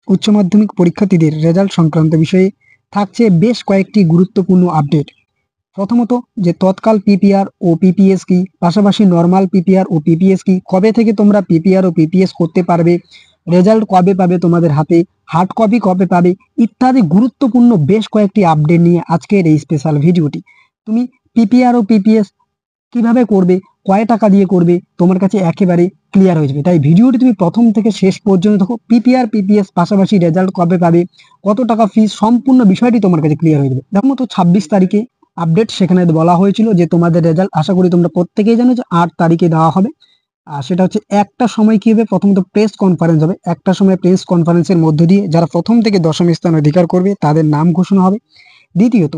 উচ্চ মাধ্যমিক পরীক্ষার্থীদের রেজাল্ট সংক্রান্ত বিষয়ে থাকছে বেশ কয়েকটি গুরুত্বপূর্ণ আপডেট। প্রথমত, যে তৎকাল পিপিআর ও পিপিএস কি, পাশাপাশি নর্মাল পিপিআর ও পিপিএস কি, কবে থেকে তোমরা পিপিআর ও পিপিএস করতে পারবে, রেজাল্ট কবে পাবে তোমাদের হাতে, হার্ড কপি কবে পাবে, ইত্যাদি গুরুত্বপূর্ণ বেশ কয়েকটি আপডেট নিয়ে আজকের এই স্পেশাল ভিডিওটি। তুমি পিপিআর ও পিপিএস কিভাবে করবে, কয় টাকা দিয়ে করবে, তোমার কাছে একেবারে ক্লিয়ার হয়ে যাবে। তাই ভিডিওটি তুমি প্রথম থেকে শেষ পর্যন্ত দেখো। পিপিআর পিপিএস পাশাপাশি রেজাল্ট কবে পাবে, কত টাকা ফিস, সম্পূর্ণ বিষয়টি তোমার কাছে ক্লিয়ার হয়ে যাবে। দেখো তো 26 তারিখে আপডেট, সেখানে বলা হয়েছিল যে তোমাদের রেজাল্ট আশা করি তোমরা প্রত্যেকেই জানো যে 8 তারিখে দেওয়া হবে। আর সেটা হচ্ছে একটা সময় কি হবে, প্রথমত প্রেস কনফারেন্স হবে। একটা সময় প্রেস কনফারেন্সের মধ্য দিয়ে যারা প্রথম থেকে দশম স্থান অধিকার করবে তাদের নাম ঘোষণা হবে। দ্বিতীয়ত,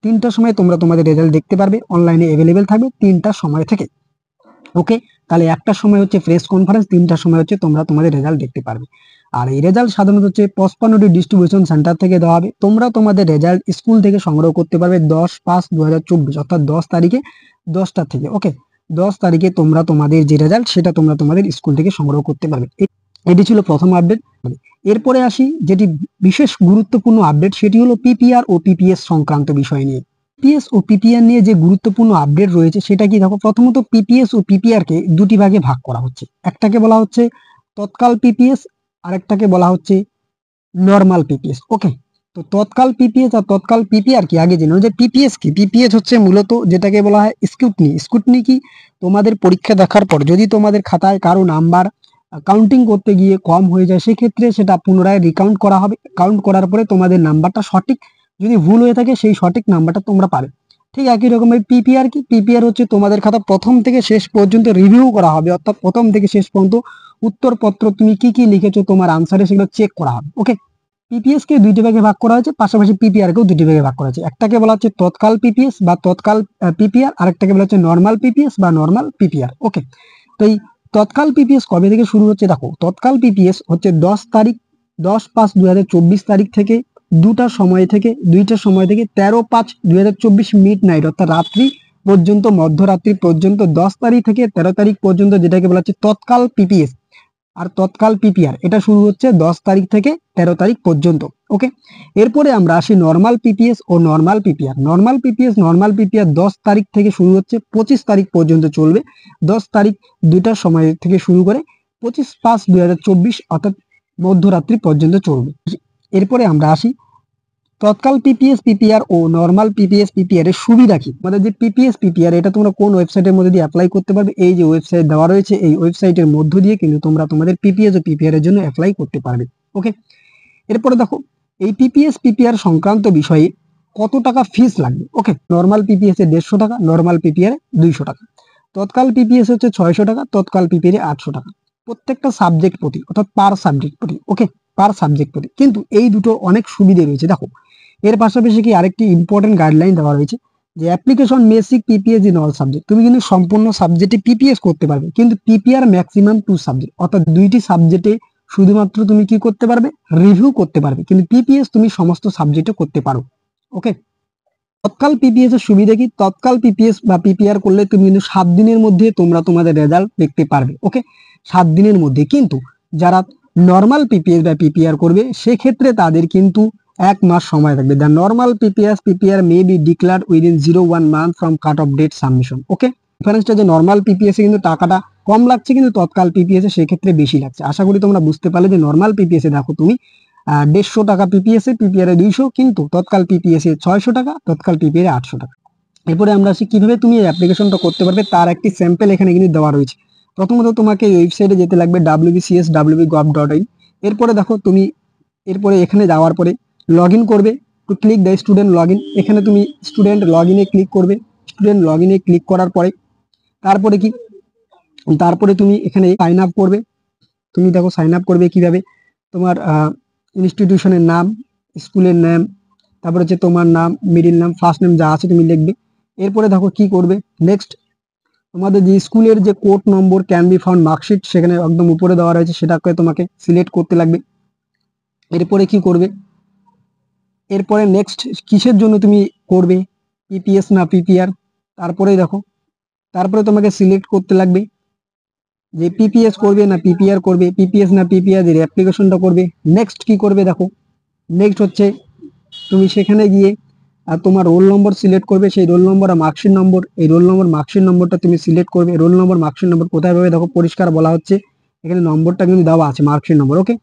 3টার সময় তোমরা তোমাদের রেজাল্ট দেখতে পারবে, অনলাইনে অ্যাভেলেবেল থাকবে 3টার সময় থেকে। ওকে, তাহলে একটার সময় হচ্ছে প্রেস কনফারেন্স, 3টার সময় হচ্ছে তোমরা তোমাদের রেজাল্ট দেখতে পারবে। আর এই রেজাল্ট সাধারণত হচ্ছে 55টি ডিস্ট্রিবিউশন সেন্টার থেকে দেওয়া হবে। তোমরা তোমাদের রেজাল্ট স্কুল থেকে সংগ্রহ করতে পারবে 10/5/2024, অর্থাৎ 10 তারিখে 10টা থেকে। ওকে, 10 তারিখে তোমরা তোমাদের যে রেজাল্ট সেটা তোমরা তোমাদের স্কুল থেকে সংগ্রহ করতে পারবে। এটি ছিল প্রথম আপডেট। এরপরে আসি যেটি বিশেষ গুরুত্বপূর্ণ আপডেট, সেটি হলো পিপিআর ও পিপিএস সংক্রান্ত বিষয় নিয়ে। পিপিএস ও পিপিআর নিয়ে যে গুরুত্বপূর্ণ আপডেট রয়েছে সেটা কি দেখো। প্রথমত, পিপিএস ও পিপিআর কে দুটি ভাগে ভাগ করা হচ্ছে। একটাকে বলা হচ্ছে তৎকাল পিপিএস, আরেকটাকে বলা হচ্ছে নর্মাল পিপিএস। ওকে, তো তৎকাল পিপিএস আর তৎকাল পিপিআর কি আগে জেনে, যে পিপিএস কি। পিপিএস হচ্ছে মূলত যেটাকে বলা হয় স্ক্রুটনি। স্ক্রুটনি কি, তোমাদের পরীক্ষা দেখার পর যদি তোমাদের খাতায় কারো নাম্বার কাউন্টিং করতে গিয়ে কম হয়ে যায়, সেক্ষেত্রে সেটা পুনরায় রিকাউন্ট করা হবে। কাউন্ট করার পরে তোমাদের নাম্বারটা সঠিক যদি ভুল হয়ে থাকে, সেই সঠিক নাম্বারটা তোমরা পাবে। ঠিক একই রকম পিপিআর কি, পিপিআর হচ্ছে তোমাদের খাতা প্রথম থেকে শেষ পর্যন্ত রিভিউ করা হবে, অর্থাৎ প্রথম থেকে শেষ পর্যন্ত উত্তরপত্র তুমি কি কি লিখেছো তোমার আনসারে সেগুলো চেক করা হবে। ওকে, পিপিএস কে দুইটি ভাগে ভাগ করা হয়েছে, পাশাপাশি পিপিআর কেও দুটি ভাগে ভাগ করা হয়েছে। একটাকে বলা হচ্ছে তৎকাল পিপিএস বা তৎকাল পিপিআর, আরেকটাকে বলা হচ্ছে নর্মাল পিপিএস বা নর্মাল পিপিআর। ওকে, তো এই তৎকাল পিপিএস কবে থেকে শুরু হচ্ছে দেখো। তৎকাল পিপিএস হচ্ছে 10 তারিখ 10/5/2024 তারিখ থেকে 2টার সময় থেকে 13/5/2024 মিড নাইট, অর্থাৎ রাত্রি পর্যন্ত, মধ্যরাত্রি পর্যন্ত 10 তারিখ থেকে 13 তারিখ পর্যন্ত, যেটাকে বলা হচ্ছে তৎকাল পিপিএস। আর তৎকাল পিপিআর এটা শুরু হচ্ছে 10 তারিখ থেকে 13 তারিখ পর্যন্ত। ওকে, এরপরে আমরা আসি নর্মাল পিপিএস ও normal PPR. Normal PPS normal PPR 10 তারিখ থেকে শুরু হচ্ছে, 25 তারিখ পর্যন্ত চলবে। 10 তারিখ 2টার সময় থেকে শুরু করে 25/5/2024 অর্থাৎ মধ্যরাত্রি পর্যন্ত চলবে। এরপরে আমরা আসি তৎকাল পিপিএস পিপিআর ও নর্মাল পিপিএস পিপিআর এর সুবিধা কি। মানে যে পিপিএস পিপিআর এটা তোমরা কোন ওয়েবসাইটের মধ্যে দিয়ে অ্যাপ্লাই করতে পারবে, এই যে ওয়েবসাইট দেওয়া রয়েছে, এই ওয়েবসাইটের মধ্য দিয়ে কিন্তু তোমরা তোমাদের পিপিএস ও পিপিআর এর জন্য অ্যাপ্লাই করতে পারবে। ওকে, এরপরে দেখো এই পিপিএস পিপিআর সংক্রান্ত বিষয়ে কত টাকা ফিস লাগবে। ওকে, নর্মাল পিপিএস এর 150 টাকা, নর্মাল পিপিআর 200 টাকা। তৎকাল পিপিএস হচ্ছে 600 টাকা, তৎকাল পিপিআর 800 টাকা প্রত্যেকটা সাবজেক্ট প্রতি, অর্থাৎ পার সাবজেক্ট প্রতি। ওকে, পার সাবজেক্ট প্রতি। কিন্তু এই দুটো অনেক সুবিধে রয়েছে দেখো। এর পাশাপাশি কি আরেকটি ইম্পর্টেন্ট গাইডলাইন দেওয়া রয়েছে যে অ্যাপ্লিকেশন মেসিক পিপিএস ইন অল সাবজেক্ট। তুমি কিন্তু সম্পূর্ণ সাবজেক্টে পিপিএস করতে পারবে, কিন্তু পিপিআর ম্যাক্সিমাম 2 সাবজেক্ট, অর্থাৎ 2টি সাবজেক্টে শুধুমাত্র তুমি কি করতে পারবে, রিভিউ করতে পারবে, কিন্তু পিপিএস তুমি সমস্ত সাবজেক্টে করতে পারো। ওকে, তৎকাল পিপিএস এর সুবিধা কি, তৎকাল পিপিএস বা পিপিআর করলে তুমি কিন্তু 7 দিনের মধ্যে তোমরা তোমাদের রেজাল্ট দেখতে পারবে। ওকে, 7 দিনের মধ্যে। কিন্তু যারা নর্মাল পিপিএস বা পিপিআর করবে সেক্ষেত্রে তাদের কিন্তু 1 মাস সময় থাকবে। The normal PPR may be declared within 0-1 month from cut off date submission. Okay, ডিফারেন্সটা যে নর্মাল পিপিএস এ কিন্তু টাকাটা কম লাগছে, কিন্তু তৎকাল পিপিএস এ সেক্ষেত্রে বেশি লাগছে। আশা করি তোমরা বুঝতে পারলে যে নর্মাল পিপিএস এ দেখো তুমি 150 টাকা পিপিএস এ, পিপিআর এ 200, কিন্তু তৎকাল পিপিএস এ 600 টাকা, তৎকাল পিপিআর এ 800 টাকা। এরপরে আমরা আসি কিভাবে তুমি এই অ্যাপ্লিকেশনটা করতে পারবে, তার একটি স্যাম্পল এখানে কিন্তু দেওয়া রয়েছে। প্রথমত তোমাকে ওয়েবসাইটে যেতে লাগবে wbcs.wb.gov.in। এরপরে দেখো তুমি, এরপরে এখানে যাওয়ার পরে লগ ইন করবে, to click the student log in. এখানে তুমি স্টুডেন্ট লগ ইনে ক্লিক করবে। স্টুডেন্ট লগ ইনে ক্লিক করার পরে তারপরে কি, তারপরে তুমি এখানে সাইন আপ করবে। তুমি দেখো সাইন আপ করবে কিভাবে, তোমার ইনস্টিটিউশনের নাম, স্কুলের নাম, তারপর হচ্ছে তোমার নাম, মিডিল নাম, ফার্স্ট নেম যা আছে তুমি লিখবে। এরপরে দেখো কি করবে, নেক্সট তোমাদের যে স্কুলের যে code number can be found marksheet সেখানে একদম উপরে দেওয়া রয়েছে, সেটাকে তোমাকে সিলেক্ট করতে লাগবে। এরপরে কি করবে, এরপরে নেক্সট কিসের জন্য তুমি করবে, পিপিএস না পিপিআর। তারপরে দেখো, তারপরে তোমাকে সিলেক্ট করতে লাগবে যে পিপিএস করবে না পিপিআর করবে, পিপিএস না পিপিআর এর অ্যাপ্লিকেশনটা করবে। নেক্সট কি করবে দেখো, নেক্সট হচ্ছে তুমি সেখানে গিয়ে আর তোমার রোল নম্বর সিলেক্ট করবে, সেই রোল নম্বর আর মার্কশিট নম্বর, এই রোল নম্বর মার্কশিট নম্বরটা তুমি সিলেক্ট করবে। রোল নম্বর মার্কশিট নম্বর কোথায় পাবে দেখো, পরিষ্কার বলা হচ্ছে এখানে নম্বরটা কিন্তু দেওয়া আছে, মার্কশিট নম্বর। ওকে,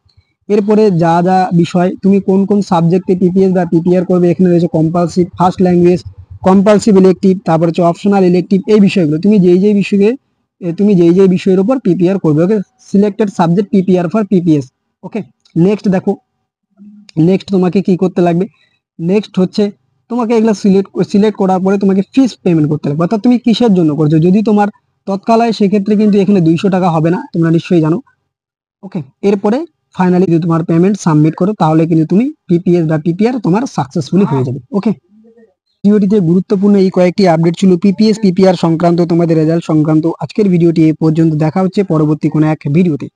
এরপরে যা যা বিষয় তুমি কোন কোন সাবজেক্টে পিপিএস বা পিপিআর করবে এখানে রয়েছে compulsive, first language, compulsive elective, তারপর হচ্ছে অপশনাল ইলেকটিভ, এই বিষয়গুলো তুমি যেই বিষয়ে যেই বিষয়ের উপর পিপিআর করবে। Okay, selected subject PPR for PPS. Okay, next দেখো, নেক্সট তোমাকে কি করতে লাগবে, নেক্সট হচ্ছে তোমাকে এগুলো সিলেক্ট করার পরে তোমাকে ফিস পেমেন্ট করতে লাগবে। অর্থাৎ তুমি কিসের জন্য করছো, যদি তোমার তৎকাল হয় সেক্ষেত্রে কিন্তু এখানে 200 টাকা হবে না, তোমরা নিশ্চয়ই জানো। ওকে, এরপরে ফাইনালি যদি তোমার পেমেন্ট সাবমিট করো তাহলে কিন্তু তুমি পিপিএস বা পিপিআর তোমার সাকসেসফুলি হয়ে যাবে। ওকে, ভিডিওটিতে গুরুত্বপূর্ণ এই কয়েকটি আপডেট ছিল পিপিএস পিপিআর সংক্রান্ত, তোমাদের রেজাল্ট সংক্রান্ত। আজকের ভিডিওটি এই পর্যন্ত, দেখা হচ্ছে পরবর্তী কোনো এক ভিডিওতে।